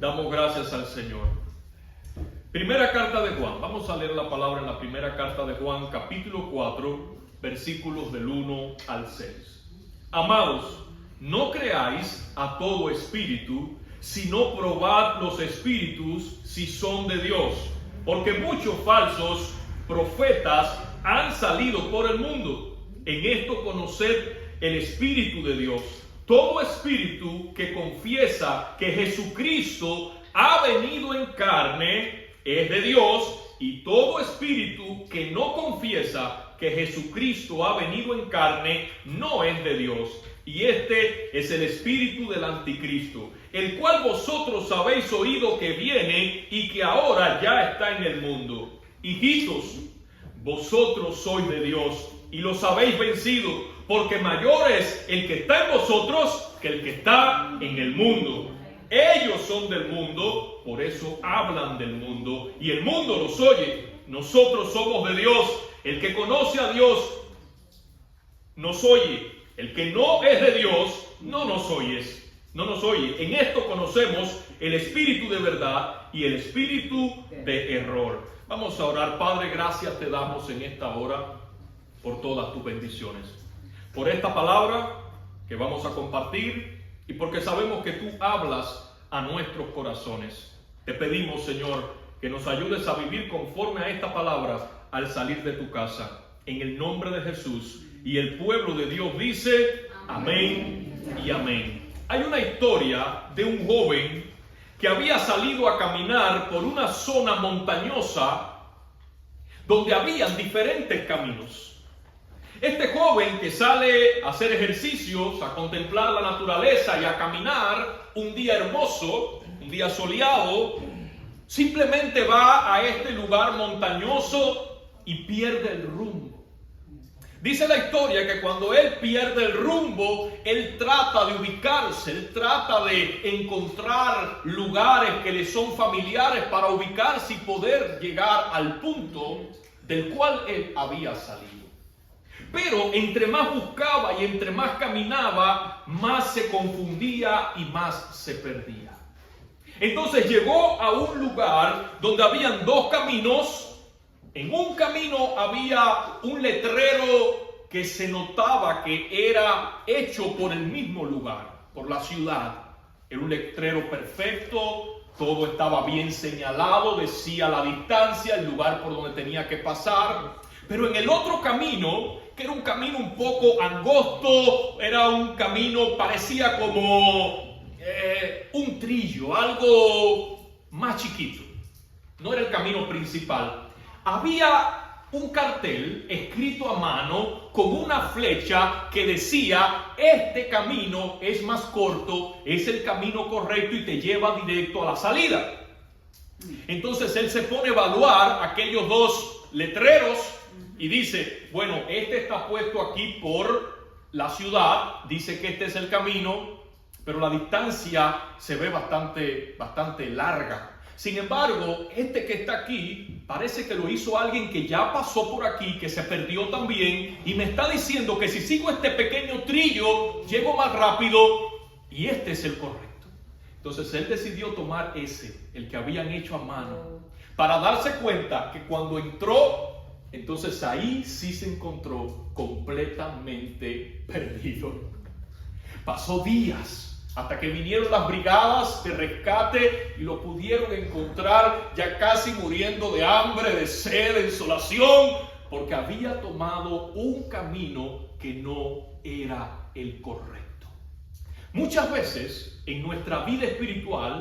Damos gracias al Señor. Primera carta de Juan. Vamos a leer la palabra en la primera carta de Juan, capítulo 4, versículos del 1 al 6. Amados, no creáis a todo espíritu, sino probad los espíritus si son de Dios, porque muchos falsos profetas han salido por el mundo. En esto conoced el Espíritu de Dios. Todo espíritu que confiesa que Jesucristo ha venido en carne es de Dios, y todo espíritu que no confiesa que Jesucristo ha venido en carne no es de Dios. Y este es el espíritu del anticristo, el cual vosotros habéis oído que viene y que ahora ya está en el mundo. Hijitos, vosotros sois de Dios y los habéis vencido, porque mayor es el que está en vosotros que el que está en el mundo. Ellos son del mundo, por eso hablan del mundo, y el mundo los oye. Nosotros somos de Dios. El que conoce a Dios nos oye. El que no es de Dios no nos oye. En esto conocemos el espíritu de verdad y el espíritu de error. Vamos a orar. Padre, gracias te damos en esta hora por todas tus bendiciones, por esta palabra que vamos a compartir y porque sabemos que tú hablas a nuestros corazones. Te pedimos, Señor, que nos ayudes a vivir conforme a esta palabra al salir de tu casa, en el nombre de Jesús. Y el pueblo de Dios dice amén y amén. Hay una historia de un joven que había salido a caminar por una zona montañosa donde habían diferentes caminos. Este joven que sale a hacer ejercicios, a contemplar la naturaleza y a caminar un día hermoso, un día soleado, simplemente va a este lugar montañoso y pierde el rumbo. Dice la historia que cuando él pierde el rumbo, él trata de ubicarse, él trata de encontrar lugares que le son familiares para ubicarse y poder llegar al punto del cual él había salido. Pero entre más buscaba y entre más caminaba, más se confundía y más se perdía. Entonces llegó a un lugar donde habían dos caminos. En un camino había un letrero que se notaba que era hecho por el mismo lugar, por la ciudad. Era un letrero perfecto, todo estaba bien señalado, decía la distancia, el lugar por donde tenía que pasar. Pero en el otro camino, que era un camino un poco angosto, era un camino, parecía como un trillo, algo más chiquito. No era el camino principal. Había un cartel escrito a mano con una flecha que decía: este camino es más corto, es el camino correcto y te lleva directo a la salida. Entonces él se pone a evaluar aquellos dos letreros y dice: bueno, este está puesto aquí por la ciudad, dice que este es el camino, pero la distancia se ve bastante larga. Sin embargo, este que está aquí, parece que lo hizo alguien que ya pasó por aquí, que se perdió también, y me está diciendo que si sigo este pequeño trillo, llego más rápido, y este es el correcto. Entonces él decidió tomar ese, el que habían hecho a mano, para darse cuenta que cuando entró, entonces ahí sí se encontró completamente perdido. Pasó días hasta que vinieron las brigadas de rescate y lo pudieron encontrar ya casi muriendo de hambre, de sed, de insolación, porque había tomado un camino que no era el correcto. Muchas veces en nuestra vida espiritual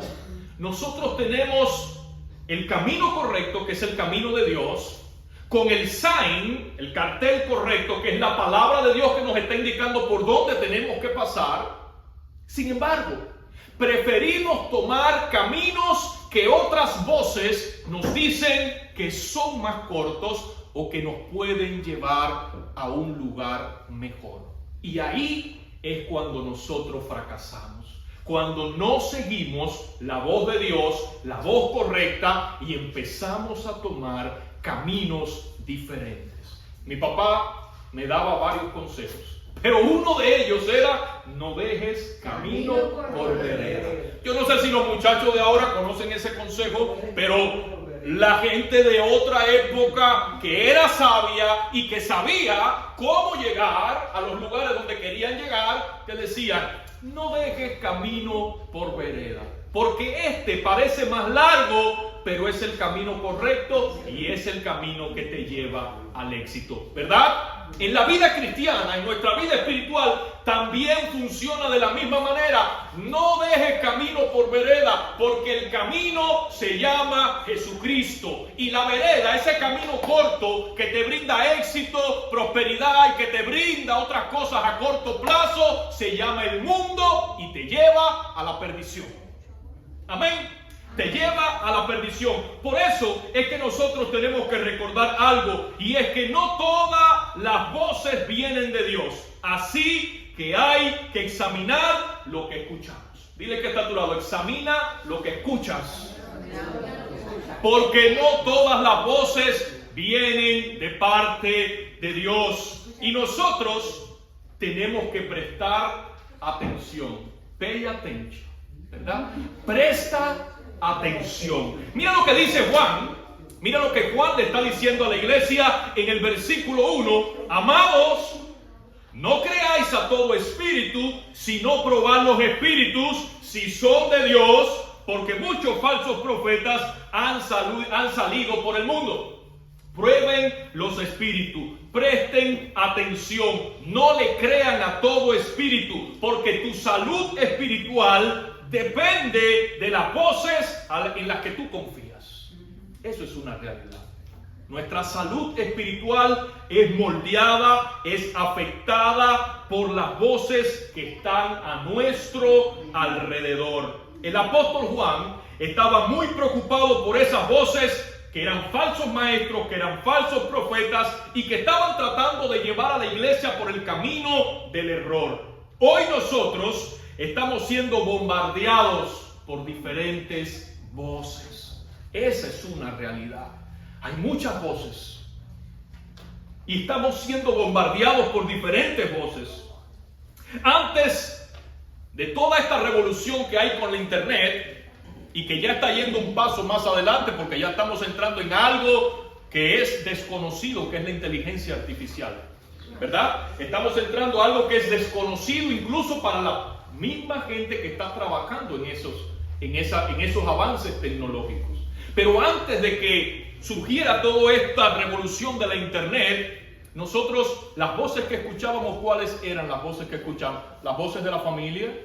nosotros tenemos el camino correcto, que es el camino de Dios, con el sign, el cartel correcto, que es la palabra de Dios que nos está indicando por dónde tenemos que pasar. Sin embargo, preferimos tomar caminos que otras voces nos dicen que son más cortos o que nos pueden llevar a un lugar mejor. Y ahí es cuando nosotros fracasamos. Cuando no seguimos la voz de Dios, la voz correcta, y empezamos a tomar caminos diferentes. Mi papá me daba varios consejos. Pero uno de ellos era: no dejes camino por vereda. Yo no sé si los muchachos de ahora conocen ese consejo, pero la gente de otra época que era sabia y que sabía cómo llegar a los lugares donde querían llegar, te decían: no dejes camino por vereda, porque este parece más largo, pero es el camino correcto y es el camino que te lleva al éxito, ¿verdad? En la vida cristiana, en nuestra vida espiritual, también funciona de la misma manera. No dejes camino por vereda, porque el camino se llama Jesucristo. Y la vereda, ese camino corto que te brinda éxito, prosperidad y que te brinda otras cosas a corto plazo, se llama el mundo y te lleva a la perdición. Amén. Te lleva a la perdición. Por eso es que nosotros tenemos que recordar algo, y es que no todas las voces vienen de Dios. Así que hay que examinar lo que escuchamos. Dile que está a tu lado: examina lo que escuchas. Porque no todas las voces vienen de parte de Dios. Y nosotros tenemos que prestar atención. Pay attention, ¿verdad? Presta atención. Mira lo que dice Juan. Mira lo que Juan le está diciendo a la iglesia en el versículo 1. Amados, no creáis a todo espíritu, sino probad los espíritus si son de Dios, porque muchos falsos profetas han salido por el mundo. Prueben los espíritus, presten atención, no le crean a todo espíritu, porque tu salud espiritual depende de las voces en las que tú confías. Eso es una realidad. Nuestra salud espiritual es moldeada, es afectada por las voces que están a nuestro alrededor. El apóstol Juan estaba muy preocupado por esas voces que eran falsos maestros, que eran falsos profetas y que estaban tratando de llevar a la iglesia por el camino del error. Hoy nosotros estamos siendo bombardeados por diferentes voces. Esa es una realidad. Hay muchas voces y estamos siendo bombardeados por diferentes voces. Antes de toda esta revolución que hay con la internet, y que ya está yendo un paso más adelante, porque ya estamos entrando en algo que es desconocido, que es la inteligencia artificial, ¿verdad? Estamos entrando a algo que es desconocido incluso para la misma gente que está trabajando en esos avances tecnológicos. Pero antes de que surgiera toda esta revolución de la internet, nosotros, las voces que escuchábamos, ¿cuáles eran las voces que escuchábamos? Las voces de la familia,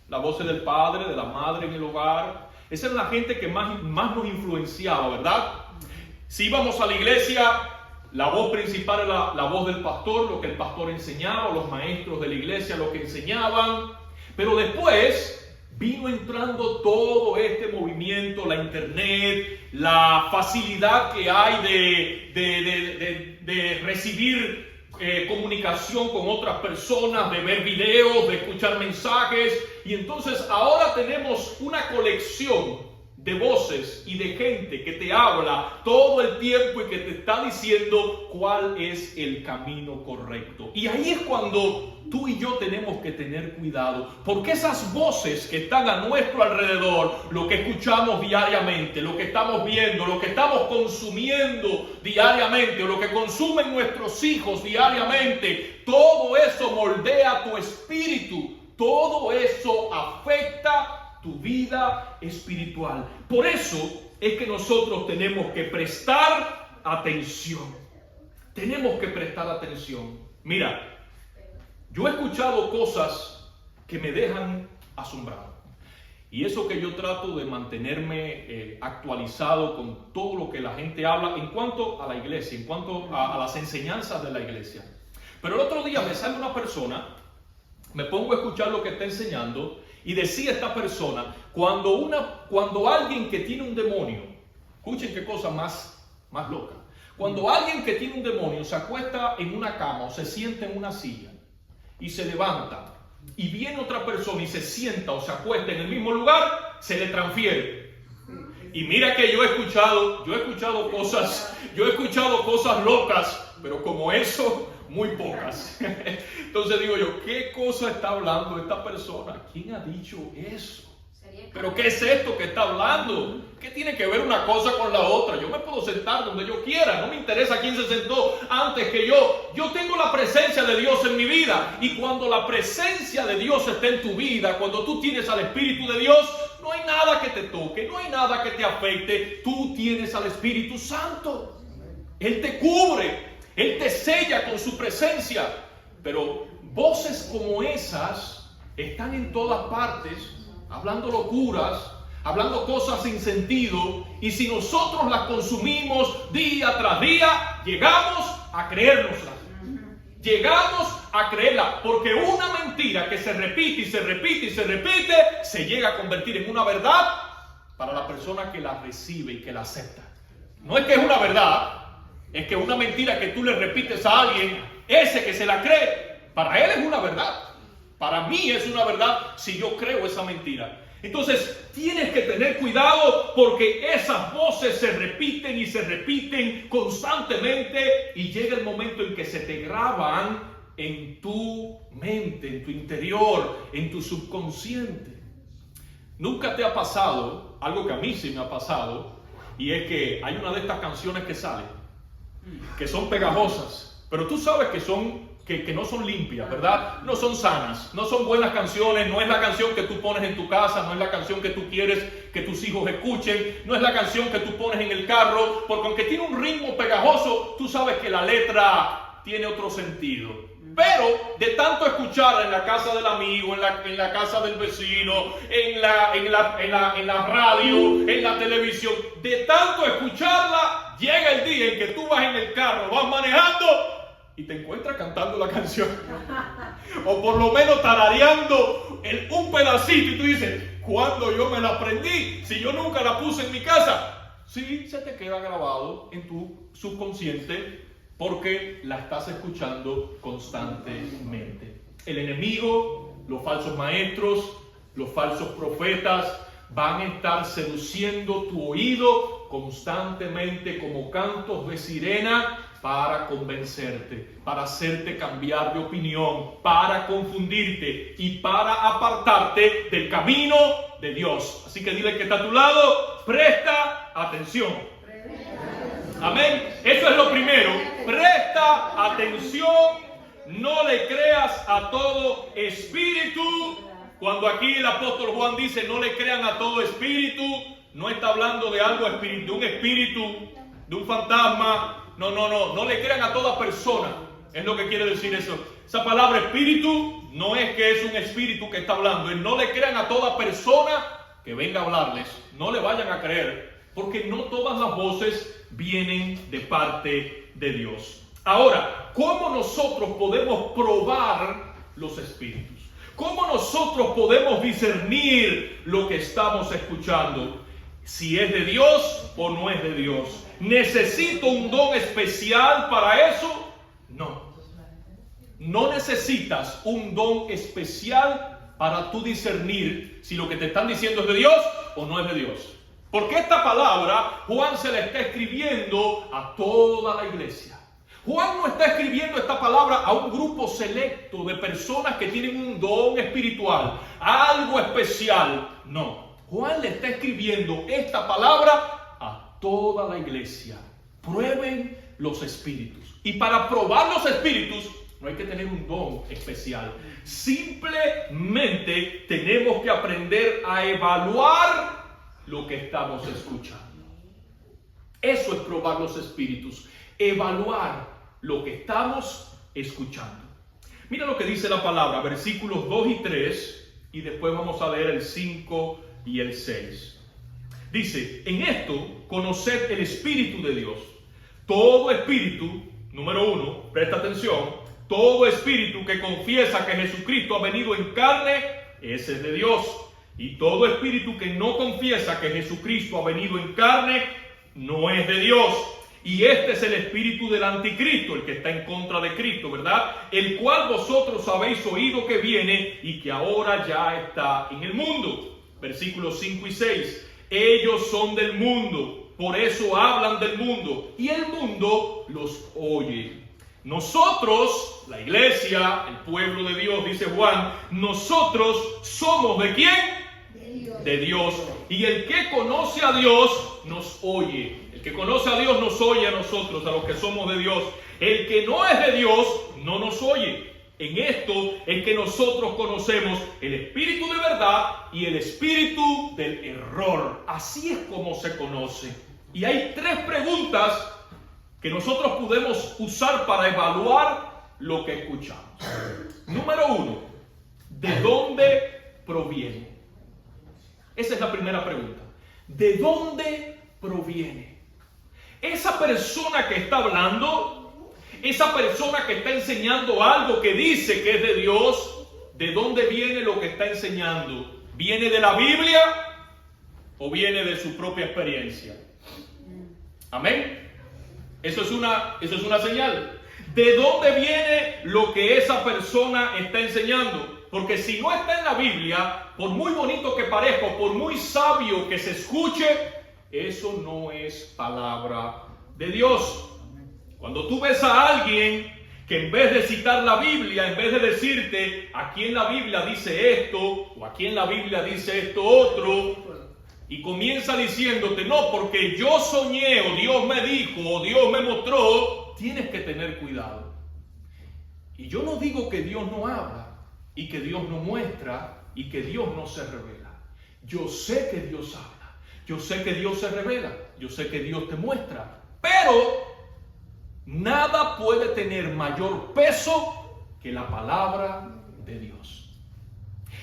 las voces del padre, de la madre en el hogar. Esa era la gente que más nos influenciaba, ¿verdad? Si íbamos a la iglesia, la voz principal era la voz del pastor, lo que el pastor enseñaba, los maestros de la iglesia lo que enseñaban. Pero después vino entrando todo este movimiento, la internet, la facilidad que hay de recibir comunicación con otras personas, de ver videos, de escuchar mensajes. Y entonces ahora tenemos una colección de voces y de gente que te habla todo el tiempo y que te está diciendo cuál es el camino correcto. Y ahí es cuando tú y yo tenemos que tener cuidado, porque esas voces que están a nuestro alrededor, lo que escuchamos diariamente, lo que estamos viendo, lo que estamos consumiendo diariamente, o lo que consumen nuestros hijos diariamente, todo eso moldea tu espíritu, todo eso afecta tu vida espiritual. Por eso es que nosotros tenemos que prestar atención. Tenemos que prestar atención. Mira, yo he escuchado cosas que me dejan asombrado. Y eso que yo trato de mantenerme actualizado con todo lo que la gente habla en cuanto a la iglesia, en cuanto a las enseñanzas de la iglesia. Pero el otro día me sale una persona, me pongo a escuchar lo que está enseñando, y decía esta persona, cuando alguien que tiene un demonio, escuchen qué cosa más loca, cuando alguien que tiene un demonio se acuesta en una cama o se sienta en una silla y se levanta y viene otra persona y se sienta o se acuesta en el mismo lugar, se le transfiere. Y mira que yo he escuchado cosas locas, pero como eso, muy pocas. Entonces digo yo, ¿qué cosa está hablando esta persona? ¿Quién ha dicho eso? ¿Pero qué es esto que está hablando? ¿Qué tiene que ver una cosa con la otra? Yo me puedo sentar donde yo quiera, no me interesa quién se sentó antes que yo. Yo tengo la presencia de Dios en mi vida, y cuando la presencia de Dios está en tu vida, cuando tú tienes al Espíritu de Dios, no hay nada que te toque, no hay nada que te afecte. Tú tienes al Espíritu Santo. Él te cubre, Él te sella con su presencia. Pero voces como esas están en todas partes, hablando locuras, hablando cosas sin sentido, y si nosotros las consumimos día tras día, llegamos a creérnoslas. Llegamos a creerla, porque una mentira que se repite y se repite y se repite, se llega a convertir en una verdad para la persona que la recibe y que la acepta. No es que es una verdad, es que una mentira que tú le repites a alguien, ese que se la cree, para él es una verdad. Para mí es una verdad si yo creo esa mentira. Entonces tienes que tener cuidado, porque esas voces se repiten y se repiten constantemente, y llega el momento en que se te graban en tu mente, en tu interior, en tu subconsciente. ¿Nunca te ha pasado algo que a mí sí me ha pasado? Y es que hay una de estas canciones que salen, que son pegajosas, pero tú sabes que no son limpias, ¿verdad? No son sanas, no son buenas canciones, no es la canción que tú pones en tu casa, no es la canción que tú quieres que tus hijos escuchen, no es la canción que tú pones en el carro, porque aunque tiene un ritmo pegajoso, tú sabes que la letra tiene otro sentido. Pero de tanto escucharla en la casa del amigo, en la casa del vecino, en la radio, en la televisión, de tanto escucharla, llega el día en que tú vas en el carro, vas manejando y te encuentras cantando la canción, o por lo menos tarareando un pedacito, y tú dices, ¿cuándo yo me la aprendí? Si yo nunca la puse en mi casa. Sí, se te queda grabado en tu subconsciente, porque la estás escuchando constantemente. El enemigo, los falsos maestros, los falsos profetas van a estar seduciendo tu oído constantemente como cantos de sirena, para convencerte, para hacerte cambiar de opinión, para confundirte y para apartarte del camino de Dios. Así que dile que está a tu lado, presta atención. Amén. Eso es lo primero. Presta atención. No le creas a todo espíritu. Cuando aquí el apóstol Juan dice no le crean a todo espíritu, no está hablando de algo espíritu, de un espíritu, de un fantasma. No le crean a toda persona. Es lo que quiere decir eso. Esa palabra espíritu no es que es un espíritu que está hablando. No le crean a toda persona que venga a hablarles. No le vayan a creer, porque no todas las voces vienen de parte de Dios. Ahora, ¿cómo nosotros podemos probar los espíritus? ¿Cómo nosotros podemos discernir lo que estamos escuchando? Si es de Dios o no es de Dios. ¿Necesito un don especial para eso? No. No necesitas un don especial para tú discernir si lo que te están diciendo es de Dios o no es de Dios. Porque esta palabra Juan se la está escribiendo a toda la iglesia. Juan no está escribiendo esta palabra a un grupo selecto de personas que tienen un don espiritual, algo especial. No. Juan le está escribiendo esta palabra a toda la iglesia. Prueben los espíritus. Y para probar los espíritus no hay que tener un don especial. Simplemente tenemos que aprender a evaluar lo que estamos escuchando. Eso es probar los espíritus. Evaluar lo que estamos escuchando. Mira lo que dice la palabra, versículos 2 y 3, y después vamos a leer el 5 y el 6. Dice, en esto conoced el Espíritu de Dios. Todo espíritu, número 1, presta atención, todo espíritu que confiesa que Jesucristo ha venido en carne, ese es de Dios. Y todo espíritu que no confiesa que Jesucristo ha venido en carne, no es de Dios. Y este es el espíritu del anticristo, el que está en contra de Cristo, ¿verdad? El cual vosotros habéis oído que viene y que ahora ya está en el mundo. Versículos 5 y 6. Ellos son del mundo, por eso hablan del mundo, y el mundo los oye. Nosotros, la iglesia, el pueblo de Dios, dice Juan, nosotros somos ¿de quién? De Dios. Y el que conoce a Dios nos oye. El que conoce a Dios nos oye a nosotros, a los que somos de Dios. El que no es de Dios no nos oye. En esto es que nosotros conocemos el espíritu de verdad y el espíritu del error. Así es como se conoce. Y hay 3 preguntas que nosotros podemos usar para evaluar lo que escuchamos. Número 1, ¿de dónde proviene? Esa es la primera pregunta. ¿De dónde proviene? Esa persona que está hablando, esa persona que está enseñando algo que dice que es de Dios, ¿de dónde viene lo que está enseñando? ¿Viene de la Biblia o viene de su propia experiencia? Amén. Eso es una señal. ¿De dónde viene lo que esa persona está enseñando? Porque si no está en la Biblia, por muy bonito que parezca, por muy sabio que se escuche, eso no es palabra de Dios. Cuando tú ves a alguien que en vez de citar la Biblia, en vez de decirte aquí en la Biblia dice esto, o aquí en la Biblia dice esto otro, y comienza diciéndote, no, porque yo soñé, o Dios me dijo, o Dios me mostró, tienes que tener cuidado. Y yo no digo que Dios no habla, y que Dios no muestra, y que Dios no se revela. Yo sé que Dios habla, yo sé que Dios se revela, yo sé que Dios te muestra, pero nada puede tener mayor peso que la palabra de Dios.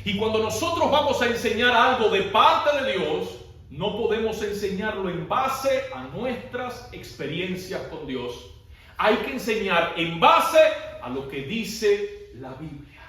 Y cuando nosotros vamos a enseñar algo de parte de Dios, no podemos enseñarlo en base a nuestras experiencias con Dios. Hay que enseñar en base a lo que dice la Biblia.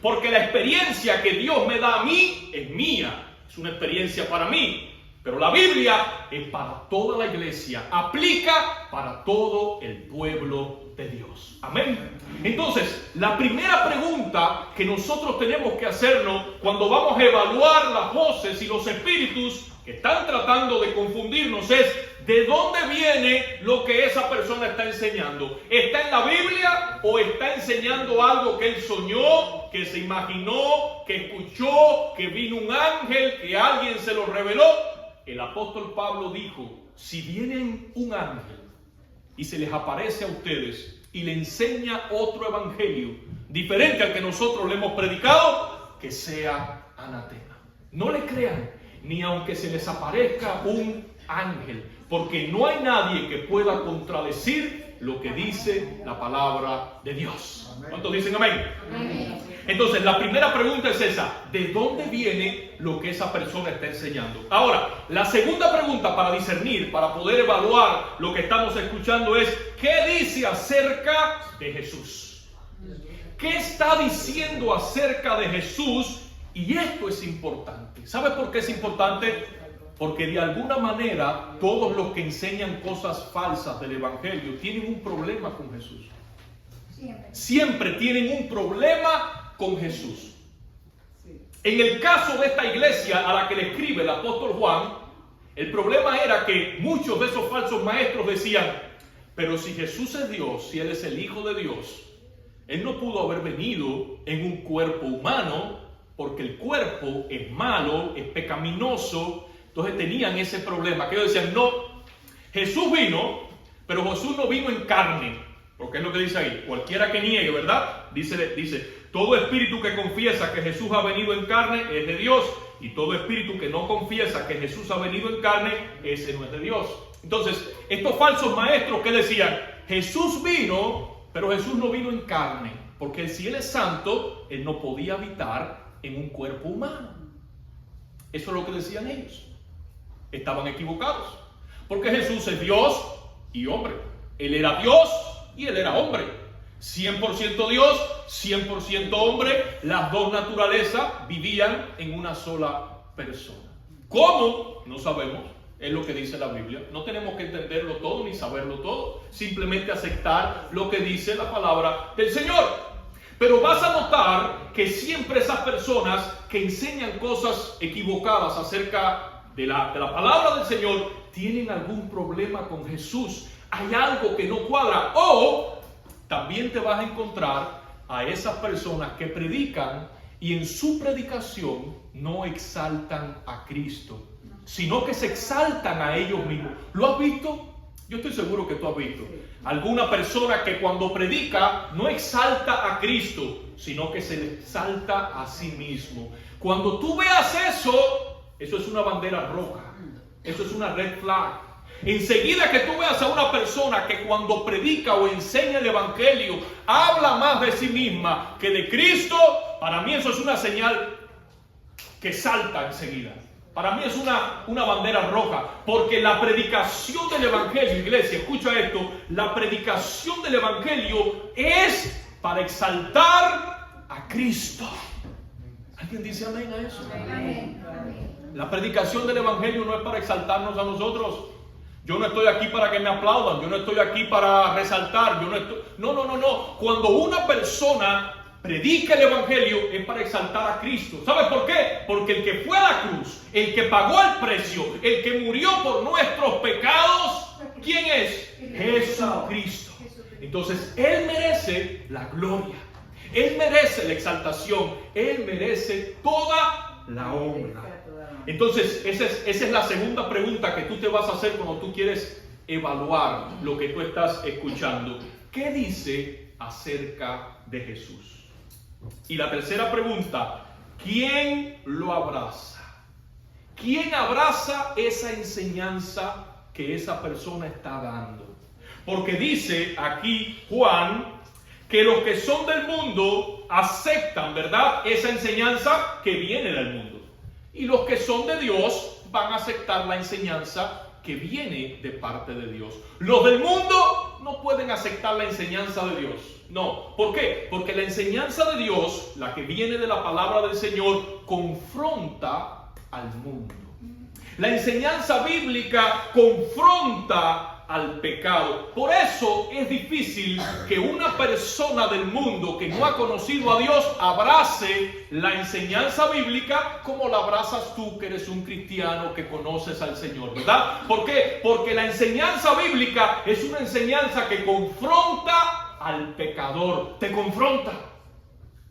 Porque la experiencia que Dios me da a mí es mía, es una experiencia para mí. Pero la Biblia es para toda la iglesia, aplica para todo el pueblo de Dios. Amén. Entonces, la primera pregunta que nosotros tenemos que hacernos cuando vamos a evaluar las voces y los espíritus que están tratando de confundirnos es: ¿de dónde viene lo que esa persona está enseñando? ¿Está en la Biblia o está enseñando algo que él soñó, que se imaginó, que escuchó, que vino un ángel, que alguien se lo reveló? El apóstol Pablo dijo: si viene un ángel y se les aparece a ustedes y le enseña otro evangelio diferente al que nosotros le hemos predicado, que sea anatema. No le crean, ni aunque se les aparezca un ángel, porque no hay nadie que pueda contradecir lo que dice la palabra de Dios. ¿Cuántos dicen amén? Amén. Entonces, la primera pregunta es esa: ¿de dónde viene lo que esa persona está enseñando? Ahora, la segunda pregunta para discernir, para poder evaluar lo que estamos escuchando es: ¿qué dice acerca de Jesús? ¿Qué está diciendo acerca de Jesús? Y esto es importante. ¿Sabe por qué es importante? Porque de alguna manera todos los que enseñan cosas falsas del Evangelio tienen un problema con Jesús. Siempre tienen un problema con Jesús. En el caso de esta iglesia a la que le escribe el apóstol Juan, el problema era que muchos de esos falsos maestros decían: pero si Jesús es Dios, si Él es el Hijo de Dios, Él no pudo haber venido en un cuerpo humano, porque el cuerpo es malo, es pecaminoso. Entonces tenían ese problema, que ellos decían: no, Jesús vino, pero Jesús no vino en carne, porque es lo que dice ahí: cualquiera que niegue, ¿verdad? Dice, todo espíritu que confiesa que Jesús ha venido en carne es de Dios, y todo espíritu que no confiesa que Jesús ha venido en carne, ese no es de Dios. Entonces, estos falsos maestros que decían: Jesús vino, pero Jesús no vino en carne, porque si Él es santo, Él no podía habitar en un cuerpo humano. Eso es lo que decían ellos. Estaban equivocados, porque Jesús es Dios y hombre. Él era Dios y Él era hombre. 100% Dios, 100% hombre. Las dos naturalezas vivían en una sola persona. ¿Cómo? No sabemos. Es lo que dice la Biblia. No tenemos que entenderlo todo ni saberlo todo. Simplemente aceptar lo que dice la palabra del Señor. Pero vas a notar que siempre esas personas que enseñan cosas equivocadas acerca de la palabra del Señor tienen algún problema con Jesús. Hay algo que no cuadra, o también te vas a encontrar a esas personas que predican y en su predicación no exaltan a Cristo, sino que se exaltan a ellos mismos. ¿Lo has visto? Yo estoy seguro que tú has visto alguna persona que cuando predica no exalta a Cristo, sino que se le exalta a sí mismo. Cuando tú veas eso, eso es una bandera roja, eso es una red flag. Enseguida que tú veas a una persona que cuando predica o enseña el evangelio habla más de sí misma que de Cristo, para mí eso es una señal que salta enseguida. Para mí es una bandera roja, porque la predicación del evangelio, iglesia, escucha esto, la predicación del evangelio es para exaltar a Cristo. ¿Alguien dice amén a eso? Amén. La predicación del evangelio no es para exaltarnos a nosotros. Yo no estoy aquí para que me aplaudan, yo no estoy aquí para resaltar, no. Cuando una persona predica el evangelio es para exaltar a Cristo. ¿Sabes por qué? Porque el que fue a la cruz, el que pagó el precio, el que murió por nuestros pecados, ¿quién es? Jesucristo. Entonces, Él merece la gloria, Él merece la exaltación, Él merece toda la honra. Entonces, esa es la segunda pregunta que tú te vas a hacer cuando tú quieres evaluar lo que tú estás escuchando. ¿Qué dice acerca de Jesús? Y la tercera pregunta, ¿quién lo abraza? ¿Quién abraza esa enseñanza que esa persona está dando? Porque dice aquí Juan que los que son del mundo aceptan, ¿verdad?, esa enseñanza que viene del mundo. Y los que son de Dios van a aceptar la enseñanza que viene de parte de Dios. Los del mundo no pueden aceptar la enseñanza de Dios. No. ¿Por qué? Porque la enseñanza de Dios, la que viene de la palabra del Señor, confronta al mundo. La enseñanza bíblica confronta al pecado. Por eso es difícil que una persona del mundo que no ha conocido a Dios abrace la enseñanza bíblica como la abrazas tú, que eres un cristiano que conoces al Señor, ¿verdad? ¿Por qué? Porque la enseñanza bíblica es una enseñanza que confronta al pecador, te confronta.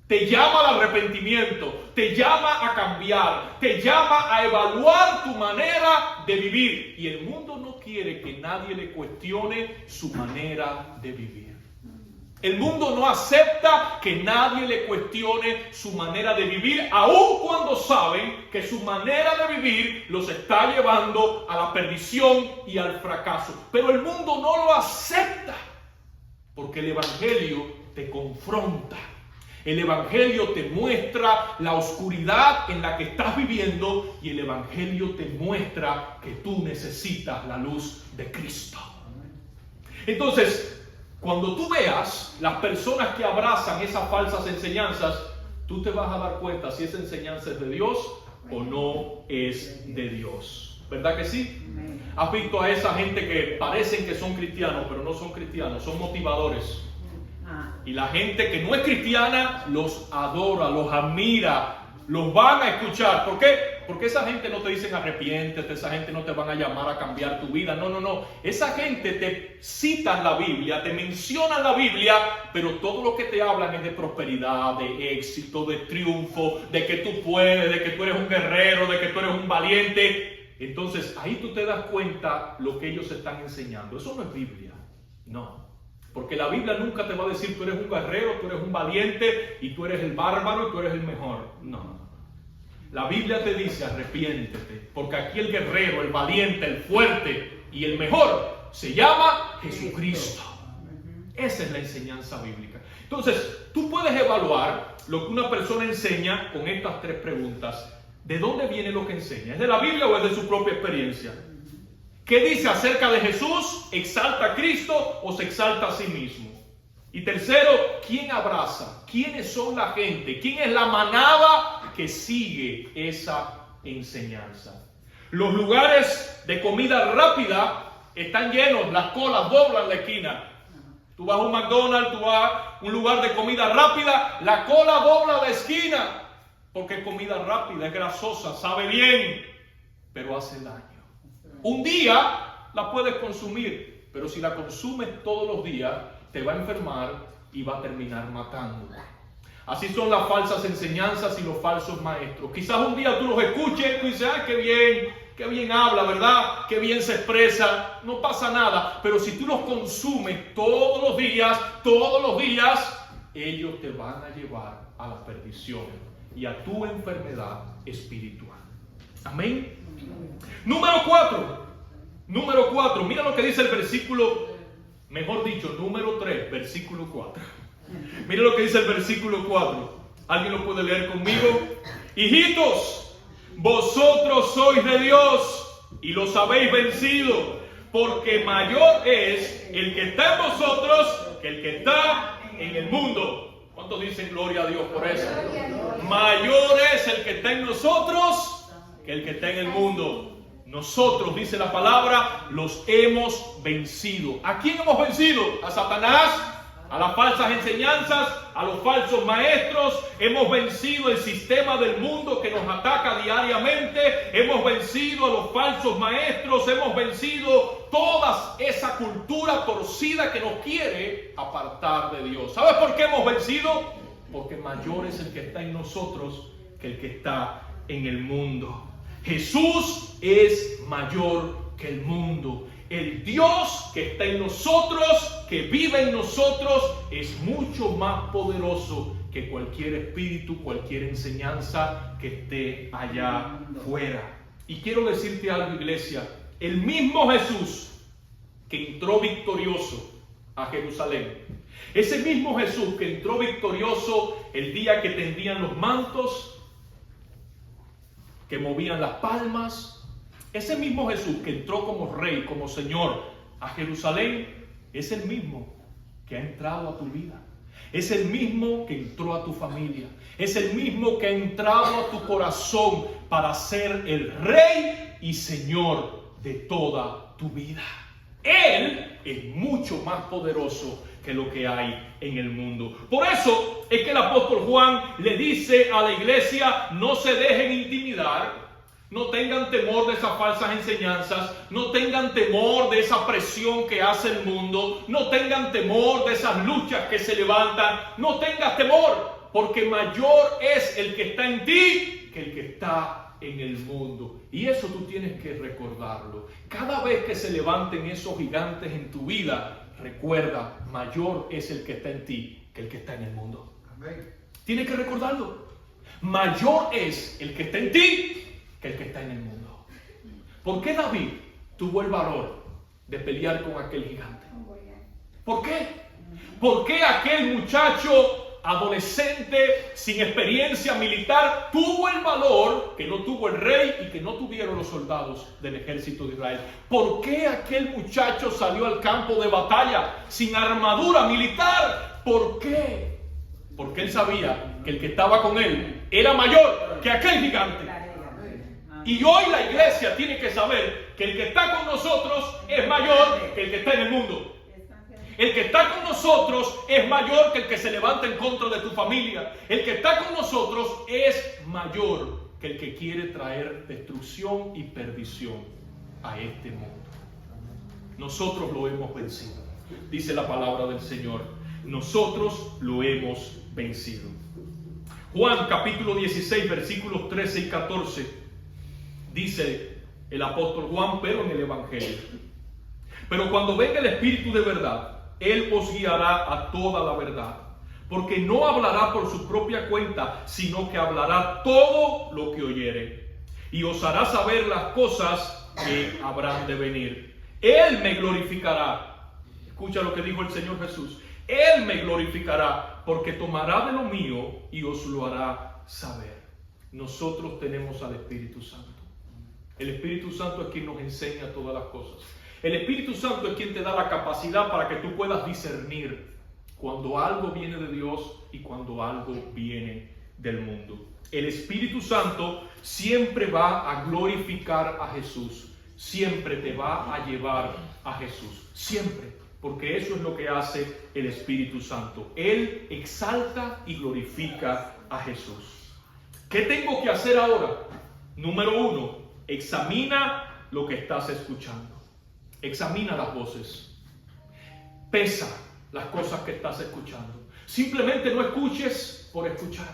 Te llama al arrepentimiento, te llama a cambiar, te llama a evaluar tu manera de vivir. Y el mundo no quiere que nadie le cuestione su manera de vivir. El mundo no acepta que nadie le cuestione su manera de vivir, aun cuando saben que su manera de vivir los está llevando a la perdición y al fracaso. Pero el mundo no lo acepta, porque el evangelio te confronta. El evangelio te muestra la oscuridad en la que estás viviendo y el evangelio te muestra que tú necesitas la luz de Cristo. Entonces, cuando tú veas las personas que abrazan esas falsas enseñanzas, tú te vas a dar cuenta si esa enseñanza es de Dios o no es de Dios. ¿Verdad que sí? ¿Has visto a esa gente que parecen que son cristianos, pero no son cristianos, son motivadores? Y la gente que no es cristiana los adora, los admira, los van a escuchar. ¿Por qué? Porque esa gente no te dicen arrepiéntete, esa gente no te van a llamar a cambiar tu vida. No. Esa gente te cita en la Biblia, te menciona en la Biblia, pero todo lo que te hablan es de prosperidad, de éxito, de triunfo, de que tú puedes, de que tú eres un guerrero, de que tú eres un valiente. Entonces ahí tú te das cuenta lo que ellos están enseñando. Eso no es Biblia, no. Porque la Biblia nunca te va a decir tú eres un guerrero, tú eres un valiente y tú eres el bárbaro y tú eres el mejor. No. La Biblia te dice arrepiéntete, porque aquí el guerrero, el valiente, el fuerte y el mejor se llama Jesucristo. Esa es la enseñanza bíblica. Entonces, tú puedes evaluar lo que una persona enseña con estas tres preguntas. ¿De dónde viene lo que enseña? ¿Es de la Biblia o es de su propia experiencia? ¿Qué dice acerca de Jesús? ¿Exalta a Cristo o se exalta a sí mismo? Y tercero, ¿quién abraza? ¿Quiénes son la gente? ¿Quién es la manada que sigue esa enseñanza? Los lugares de comida rápida están llenos, las colas doblan la esquina. Tú vas a un McDonald's, tú vas a un lugar de comida rápida, la cola dobla la esquina. Porque es comida rápida, es grasosa, sabe bien, pero hace daño. Un día la puedes consumir, pero si la consumes todos los días, te va a enfermar y va a terminar matando. Así son las falsas enseñanzas y los falsos maestros. Quizás un día tú los escuches y tú dices, qué bien habla, ¿verdad? Qué bien se expresa. No pasa nada. Pero si tú los consumes todos los días, ellos te van a llevar a la perdición y a tu enfermedad espiritual. Amén. Número 4. Mira lo que dice el versículo, mejor dicho, número 3, versículo 4. Mira lo que dice el versículo 4. ¿Alguien lo puede leer conmigo? Hijitos, vosotros sois de Dios y los habéis vencido, porque mayor es el que está en vosotros que el que está en el mundo. ¿Cuántos dicen gloria a Dios por eso? Mayor es el que está en nosotros que el que está en el mundo. Nosotros, dice la palabra, los hemos vencido. ¿A quién hemos vencido? A Satanás, a las falsas enseñanzas, a los falsos maestros. Hemos vencido el sistema del mundo que nos ataca diariamente. Hemos vencido a los falsos maestros. Hemos vencido toda esa cultura torcida que nos quiere apartar de Dios. ¿Sabes por qué hemos vencido? Porque mayor es el que está en nosotros que el que está en el mundo. Jesús es mayor que el mundo. El Dios que está en nosotros, que vive en nosotros, es mucho más poderoso que cualquier espíritu, cualquier enseñanza que esté allá fuera. Y quiero decirte algo, iglesia. El mismo Jesús que entró victorioso a Jerusalén, ese mismo Jesús que entró victorioso el día que tendían los mantos, que movían las palmas, ese mismo Jesús que entró como rey, como Señor a Jerusalén, es el mismo que ha entrado a tu vida. Es el mismo que entró a tu familia. Es el mismo que ha entrado a tu corazón para ser el rey y Señor de toda tu vida. Él es mucho más poderoso que lo que hay en el mundo. Por eso es que el apóstol Juan le dice a la iglesia: no se dejen intimidar, no tengan temor de esas falsas enseñanzas, no tengan temor de esa presión que hace el mundo, no tengan temor de esas luchas que se levantan, no tengas temor, porque mayor es el que está en ti que el que está en el mundo. Y eso tú tienes que recordarlo. Cada vez que se levanten esos gigantes en tu vida, recuerda, mayor es el que está en ti que el que está en el mundo. Amén. Tienes que recordarlo. Mayor es el que está en ti que el que está en el mundo. ¿Por qué David tuvo el valor de pelear con aquel gigante? ¿Por qué? ¿Por qué aquel muchacho adolescente sin experiencia militar tuvo el valor que no tuvo el rey y que no tuvieron los soldados del ejército de Israel? ¿Por qué aquel muchacho salió al campo de batalla sin armadura militar? ¿Por qué? Porque él sabía que el que estaba con él era mayor que aquel gigante. Y hoy la iglesia tiene que saber que el que está con nosotros es mayor que el que está en el mundo. El que está con nosotros es mayor que el que se levanta en contra de tu familia. El que está con nosotros es mayor que el que quiere traer destrucción y perdición a este mundo. Nosotros lo hemos vencido. Dice la palabra del Señor. Nosotros lo hemos vencido. Juan capítulo 16 versículos 13 y 14. Dice el apóstol Juan, pero en el Evangelio: pero cuando venga el Espíritu de verdad, Él os guiará a toda la verdad, porque no hablará por su propia cuenta, sino que hablará todo lo que oyere, y os hará saber las cosas que habrán de venir. Él me glorificará. Escucha lo que dijo el Señor Jesús. Él me glorificará, porque tomará de lo mío y os lo hará saber. Nosotros tenemos al Espíritu Santo. El Espíritu Santo es quien nos enseña todas las cosas. El Espíritu Santo es quien te da la capacidad para que tú puedas discernir cuando algo viene de Dios y cuando algo viene del mundo. El Espíritu Santo siempre va a glorificar a Jesús. Siempre te va a llevar a Jesús. Siempre. Porque eso es lo que hace el Espíritu Santo. Él exalta y glorifica a Jesús. ¿Qué tengo que hacer ahora? Número 1, examina lo que estás escuchando. Examina las voces. Pesa las cosas que estás escuchando. Simplemente no escuches por escuchar.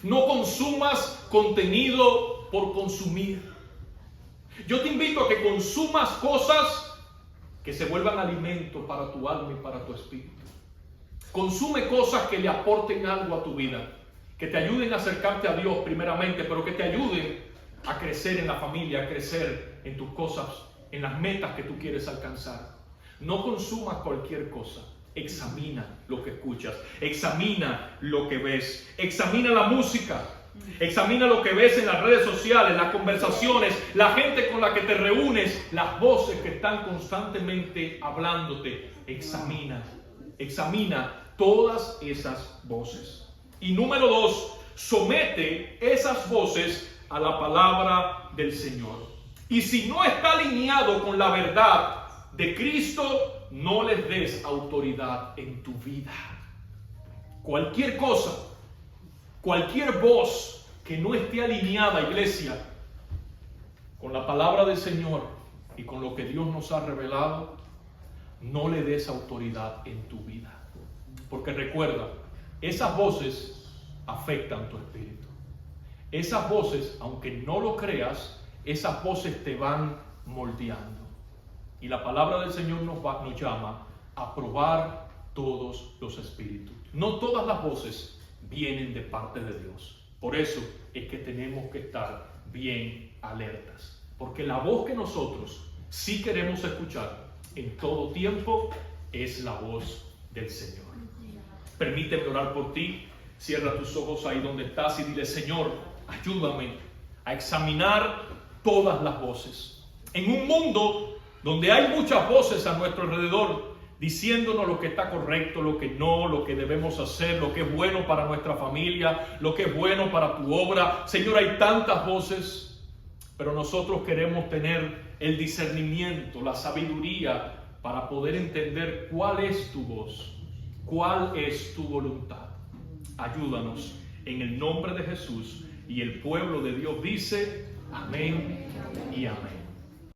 No consumas contenido por consumir. Yo te invito a que consumas cosas que se vuelvan alimento para tu alma y para tu espíritu. Consume cosas que le aporten algo a tu vida, que te ayuden a acercarte a Dios primeramente, pero que te ayuden a crecer en la familia, a crecer en tus cosas, en las metas que tú quieres alcanzar. No consumas cualquier cosa. Examina lo que escuchas, examina lo que ves, examina la música, examina lo que ves en las redes sociales, las conversaciones, la gente con la que te reúnes, las voces que están constantemente hablándote. Examina todas esas voces. Y número 2, somete esas voces a la palabra del Señor. Y si no está alineado con la verdad de Cristo, no les des autoridad en tu vida. Cualquier cosa, cualquier voz que no esté alineada, iglesia, con la palabra del Señor y con lo que Dios nos ha revelado, no le des autoridad en tu vida. Porque recuerda, esas voces afectan tu espíritu. Esas voces, aunque no lo creas, esas voces te van moldeando. Y la palabra del Señor nos llama a probar todos los espíritus. No todas las voces vienen de parte de Dios. Por eso es que tenemos que estar bien alertas. Porque la voz que nosotros sí queremos escuchar en todo tiempo es la voz del Señor. Permíteme orar por ti. Cierra tus ojos ahí donde estás y dile: Señor, ayúdame a examinar todas las voces. En un mundo donde hay muchas voces a nuestro alrededor diciéndonos lo que está correcto, lo que no, lo que debemos hacer, lo que es bueno para nuestra familia, lo que es bueno para tu obra. Señor, hay tantas voces, pero nosotros queremos tener el discernimiento, la sabiduría para poder entender cuál es tu voz, cuál es tu voluntad. Ayúdanos en el nombre de Jesús. Y el pueblo de Dios dice: amén y amén.